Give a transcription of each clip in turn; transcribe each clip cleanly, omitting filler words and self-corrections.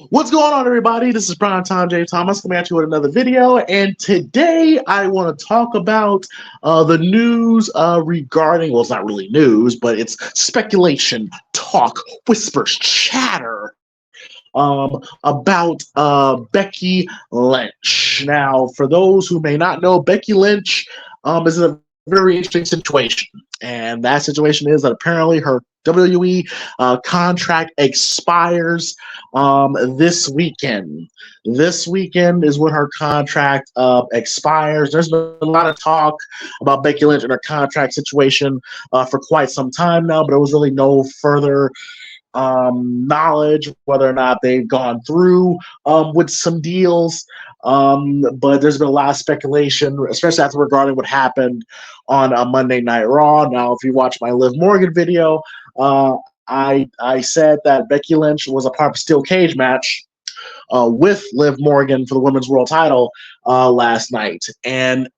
What's going on, everybody? This is Prime Time James Thomas coming at you with another video, and today I want to talk about the news regarding, well, it's not really news, but it's speculation, talk, whispers, chatter about Becky Lynch. Now, for those who may not know, Becky Lynch is in a very interesting situation, and that situation is that apparently her WWE contract expires this weekend. This weekend is when her contract expires. There's been a lot of talk about Becky Lynch and her contract situation for quite some time now, but there was really no further knowledge whether or not they've gone through with some deals. But there's been a lot of speculation, especially after regarding what happened on Monday Night Raw. Now, if you watch my Liv Morgan video, I said that Becky Lynch was a part of a steel cage match with Liv Morgan for the women's world title last night, and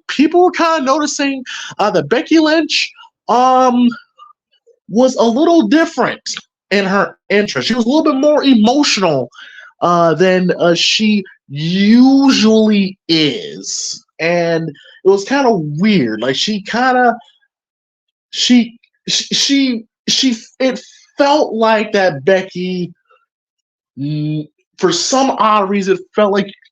people were kind of noticing that Becky Lynch was a little different in her interest. She was a little bit more emotional than she usually is, and it was kind of weird. Like it felt like that Becky, for some odd reason,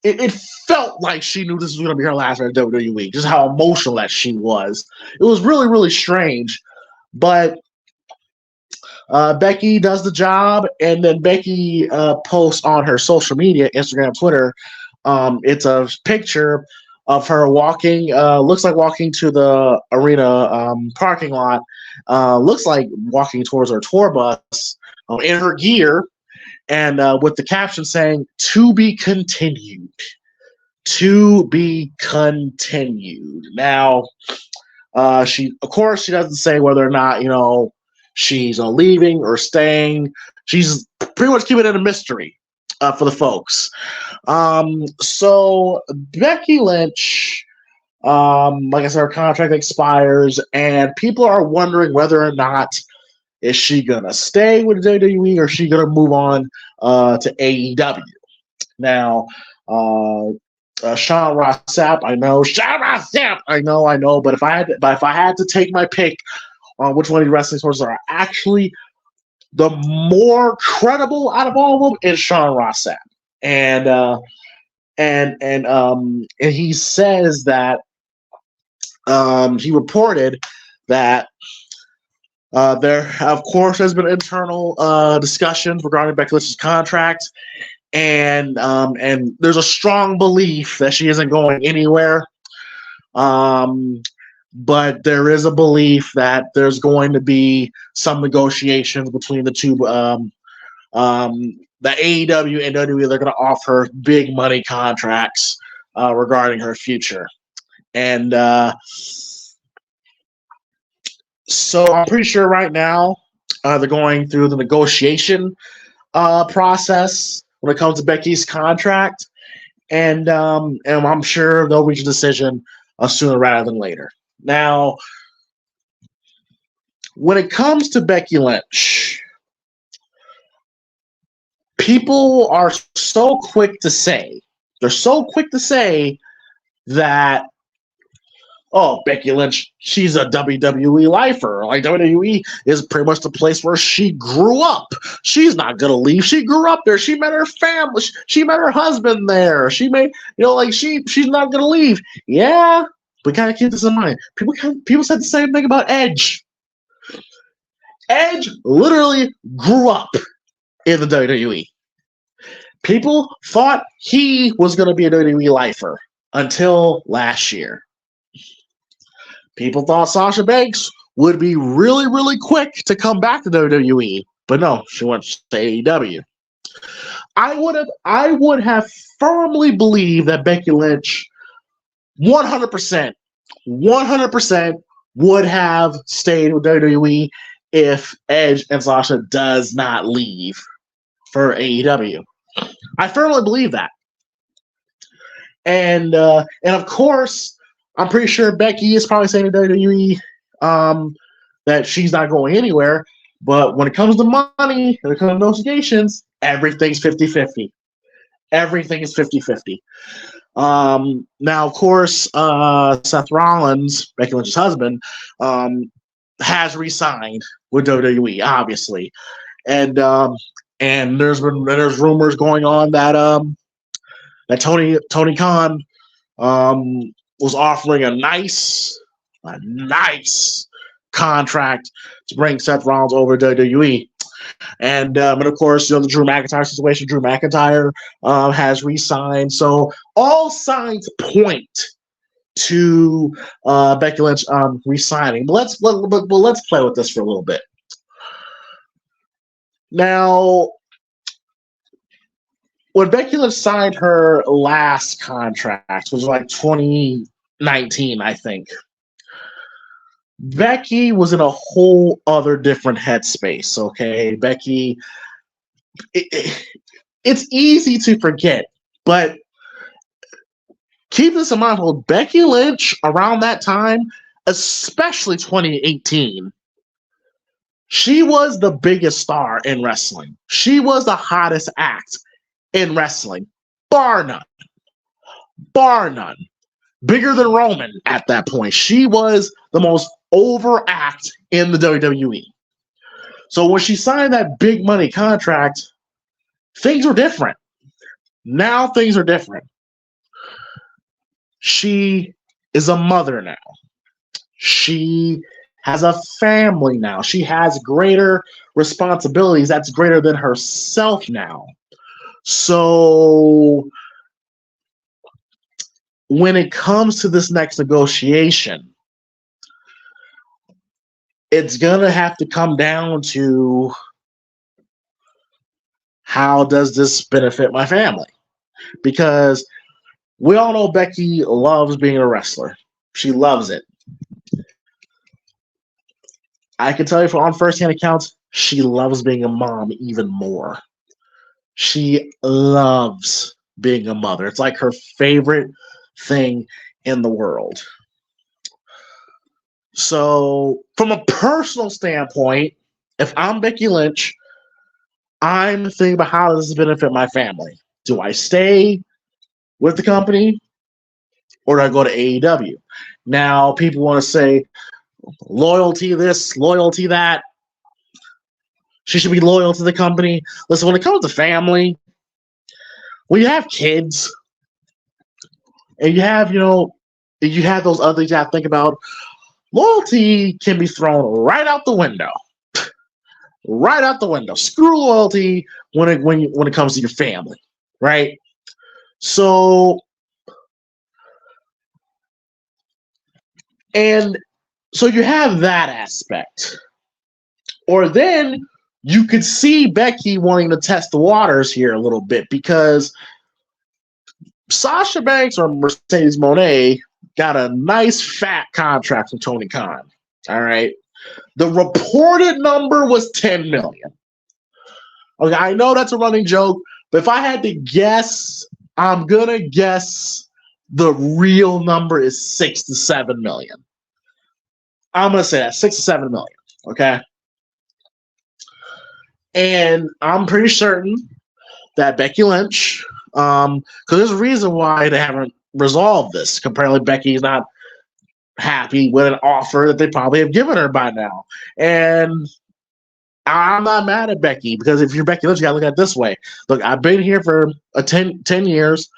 it felt like she knew this was going to be her last run at WWE. Just how emotional that she was. It was really, really strange, but. Becky does the job, and then Becky posts on her social media, Instagram, Twitter. It's a picture of her walking, looks like walking to the arena parking lot, looks like walking towards her tour bus in her gear, and with the caption saying, "To be continued." To be continued. Now, she doesn't say whether or not, she's leaving or staying. She's pretty much keeping it a mystery for the folks. So Becky Lynch, like I said, her contract expires, and people are wondering whether or not is she gonna stay with WWE or is she gonna move on to AEW. Now, Sean Ross Sapp, I know. But if I had to take my pick on which one of the wrestling sources are actually the more credible out of all of them, is Sean Ross Sapp. And he says that he reported that there, of course, has been internal discussions regarding Becky Lynch's contract, and there's a strong belief that she isn't going anywhere. But there is a belief that there's going to be some negotiations between the two. The AEW and WWE, they're going to offer big money contracts regarding her future. And so I'm pretty sure right now they're going through the negotiation process when it comes to Becky's contract. And I'm sure they'll reach a decision sooner rather than later. Now, when it comes to Becky Lynch, people are so quick to say that, oh, Becky Lynch, she's a WWE lifer. Like, WWE is pretty much the place where she grew up. She's not going to leave. She grew up there. She met her family. She met her husband there. She made, she's not going to leave. Yeah. We gotta keep this in mind. People said the same thing about Edge. Edge literally grew up in the WWE. People thought he was going to be a WWE lifer until last year. People thought Sasha Banks would be really, really quick to come back to WWE, but no, she went to AEW. I would have firmly believed that Becky Lynch 100% would have stayed with WWE if Edge and Sasha does not leave for AEW. I firmly believe that. And of course, I'm pretty sure Becky is probably saying to WWE that she's not going anywhere. But when it comes to money, when it comes to negotiations, Everything's 50-50. Everything is 50-50. Now, of course, Seth Rollins, Becky Lynch's husband, has re-signed with WWE, obviously, and there's rumors going on that Tony Khan was offering a nice contract to bring Seth Rollins over to WWE. And of course, the Drew McIntyre situation. Drew McIntyre has re-signed, so all signs point to Becky Lynch re-signing. But let's play with this for a little bit. Now, when Becky Lynch signed her last contract, which was like 2019, I think, Becky was in a whole other different headspace, okay? Becky, it's easy to forget, but keep this in mind. Becky Lynch, around that time, especially 2018, she was the biggest star in wrestling. She was the hottest act in wrestling, bar none. Bar none. Bigger than Roman at that point. She was the most over act in the WWE. So when she signed that big money contract, things were different. Now things are different. She is a mother now. She has a family now. She has greater responsibilities that's greater than herself now. So when it comes to this next negotiation, it's going to have to come down to, how does this benefit my family? Because we all know Becky loves being a wrestler. She loves it. I can tell you on first-hand accounts, she loves being a mom even more. She loves being a mother. It's like her favorite thing in the world. So, from a personal standpoint, if I'm Becky Lynch, I'm thinking about how does this benefit my family. Do I stay with the company or do I go to AEW? Now, people want to say, loyalty this, loyalty that. She should be loyal to the company. Listen, when it comes to family, when you have kids, and you have, you have those other things you have to think about, loyalty can be thrown right out the window. Right out the window. Screw loyalty when it comes to your family, right? So, you have that aspect. Or then you could see Becky wanting to test the waters here a little bit, because Sasha Banks or Mercedes Moné got a nice fat contract from Tony Khan. All right. The reported number was $10 million. Okay, I know that's a running joke, but if I had to guess, I'm gonna guess the real number is $6 to $7 million. I'm gonna say that $6 to $7 million. Okay. And I'm pretty certain that Becky Lynch, because there's a reason why they haven't resolved this. Apparently, Becky's not happy with an offer that they probably have given her by now. And I'm not mad at Becky, because if you're Becky Lynch, you gotta look at it this way. Look, I've been here for 10 years.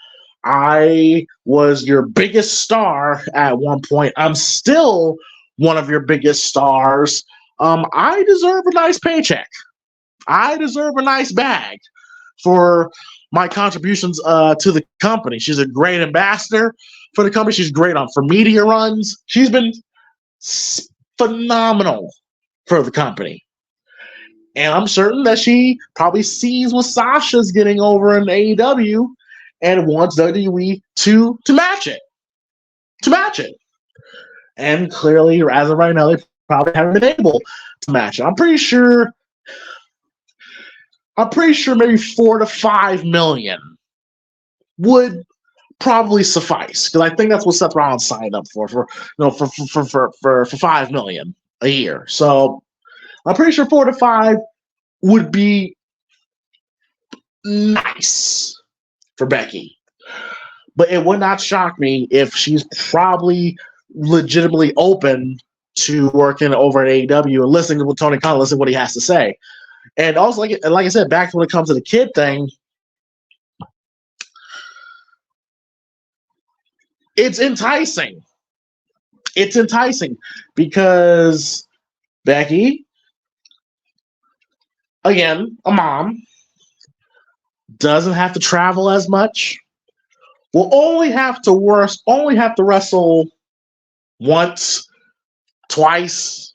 I was your biggest star at one point. I'm still one of your biggest stars. I deserve a nice paycheck. I deserve a nice bag for my contributions to the company. She's a great ambassador for the company. She's great for media runs. She's been phenomenal for the company. And I'm certain that she probably sees what Sasha's getting over in AEW and wants WWE to match it. To match it. And clearly, as of right now, they probably haven't been able to match it. I'm pretty sure maybe $4 to $5 million would probably suffice, because I think that's what Seth Rollins signed up for $5 million a year. So I'm pretty sure 4 to 5 would be nice for Becky. But it would not shock me if she's probably legitimately open to working over at AEW and listening to what Tony Khan, listening to what he has to say. And also, like I said, back when it comes to the kid thing, it's enticing. It's enticing because Becky, again, a mom, doesn't have to travel as much. Will only have to wrestle once, twice,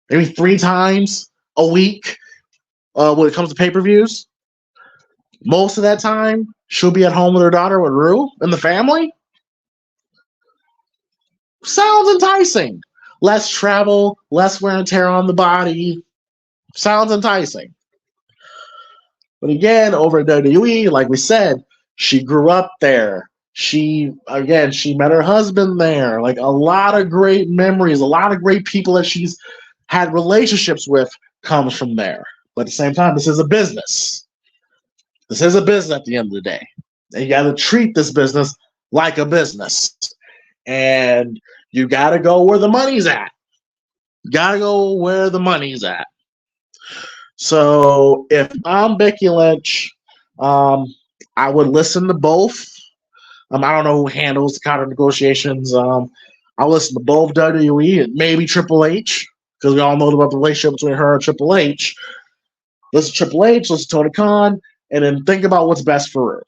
maybe 3 times a week when it comes to pay-per-views. Most of that time, she'll be at home with her daughter, with Rue, and the family. Sounds enticing. Less travel, less wear and tear on the body. Sounds enticing. But again, over at WWE, like we said, she grew up there. She met her husband there. Like, a lot of great memories, a lot of great people that she's had relationships with comes from there. But at the same time, this is a business. This is a business at the end of the day. And you got to treat this business like a business. And you got to go where the money's at. Got to go where the money's at. So if I'm Becky Lynch, I would listen to both. I don't know who handles the counter negotiations. I'll listen to both WWE and maybe Triple H, because we all know about the relationship between her and Triple H. Listen to Triple H, listen to Tony Khan, and then think about what's best for her.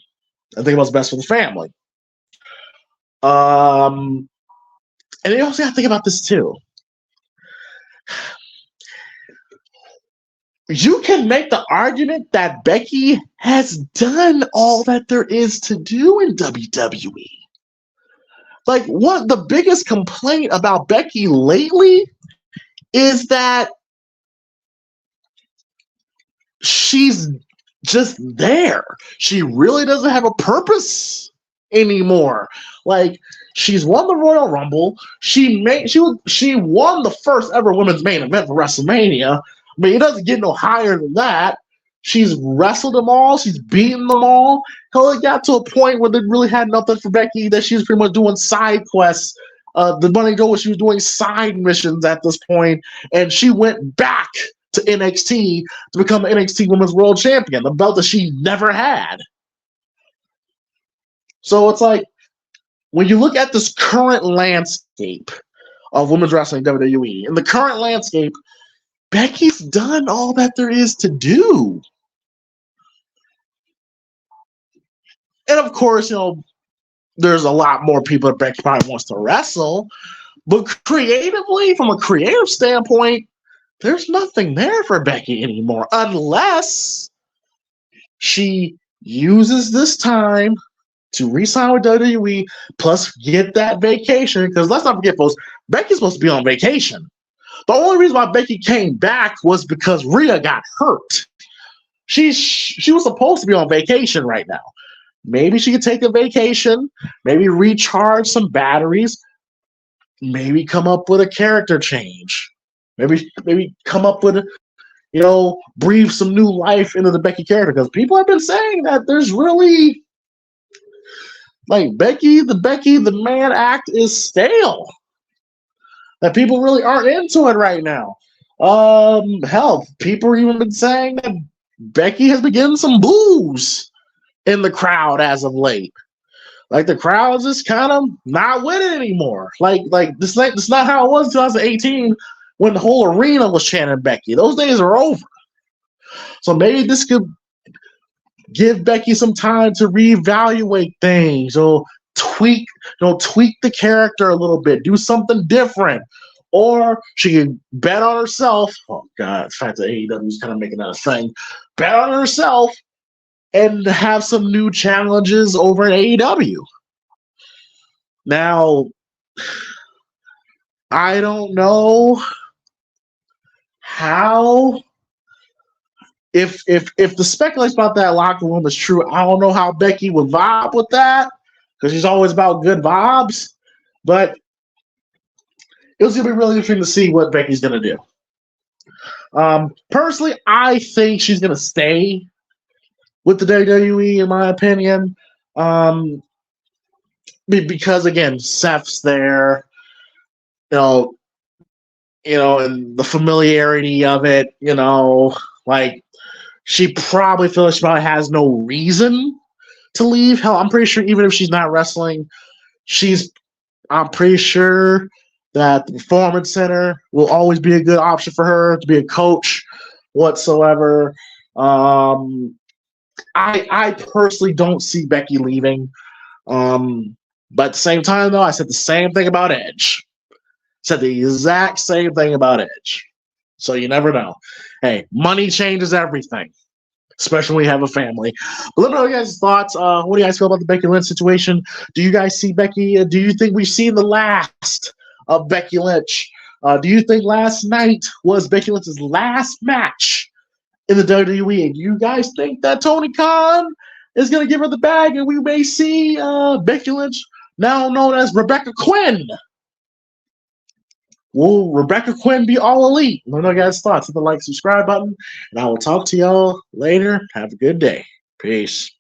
And think about what's best for the family. And you also got to think about this too. You can make the argument that Becky has done all that there is to do in WWE. Like, what the biggest complaint about Becky lately is that she's just there. She really doesn't have a purpose anymore. Like, she's won the Royal Rumble. She won the first ever women's main event for WrestleMania. I mean, it doesn't get no higher than that. She's wrestled them all. She's beaten them all. Hell, it got to a point where they really had nothing for Becky, that she was pretty much doing side quests. The money go, she was doing side missions at this point, and she went back to NXT to become NXT Women's World Champion, the belt that she never had. So it's like, when you look at this current landscape of women's wrestling WWE, in the current landscape, Becky's done all that there is to do. And of course, there's a lot more people that Becky probably wants to wrestle. But creatively, from a creative standpoint, there's nothing there for Becky anymore, unless she uses this time to re-sign with WWE, plus get that vacation. Because let's not forget, folks, Becky's supposed to be on vacation. The only reason why Becky came back was because Rhea got hurt. She was supposed to be on vacation right now. Maybe she could take a vacation, maybe recharge some batteries, maybe come up with a character change. Maybe come up with breathe some new life into the Becky character, because people have been saying that there's really, like, the man act is stale. That people really aren't into it right now. Hell, people have even been saying that Becky has been getting some boos in the crowd as of late. Like, the crowd's just kind of not with it anymore. Like this is not how it was in 2018 when the whole arena was chanting Becky. Those days are over. So maybe this could give Becky some time to reevaluate things, or tweak the character a little bit, do something different. Or she can bet on herself. Oh God, the fact that AEW is kind of making that a thing. Bet on herself and have some new challenges over at AEW. Now, I don't know how. If the speculation about that locker room is true, I don't know how Becky would vibe with that, because she's always about good vibes. But it was going to be really interesting to see what Becky's going to do. Personally, I think she's going to stay with the WWE, in my opinion. Um, because again, Seth's there, you know, and the familiarity of it, like she probably feels she probably has no reason to leave. Hell, I'm pretty sure even if she's not wrestling, I'm pretty sure that the Performance Center will always be a good option for her to be a coach whatsoever. I personally don't see Becky leaving. But at the same time, though, I said the same thing about Edge. Said the exact same thing about Edge. So you never know. Hey, money changes everything, especially when you have a family. But let me know your guys' thoughts. What do you guys feel about the Becky Lynch situation? Do you guys see Becky? Do you think we've seen the last of Becky Lynch? Do you think last night was Becky Lynch's last match in the WWE? And do you guys think that Tony Khan is going to give her the bag and we may see Becky Lynch, now known as Rebecca Quinn? Will Rebecca Quinn be all elite? Let me know your guys' thoughts. Hit the like, subscribe button, and I will talk to y'all later. Have a good day. Peace.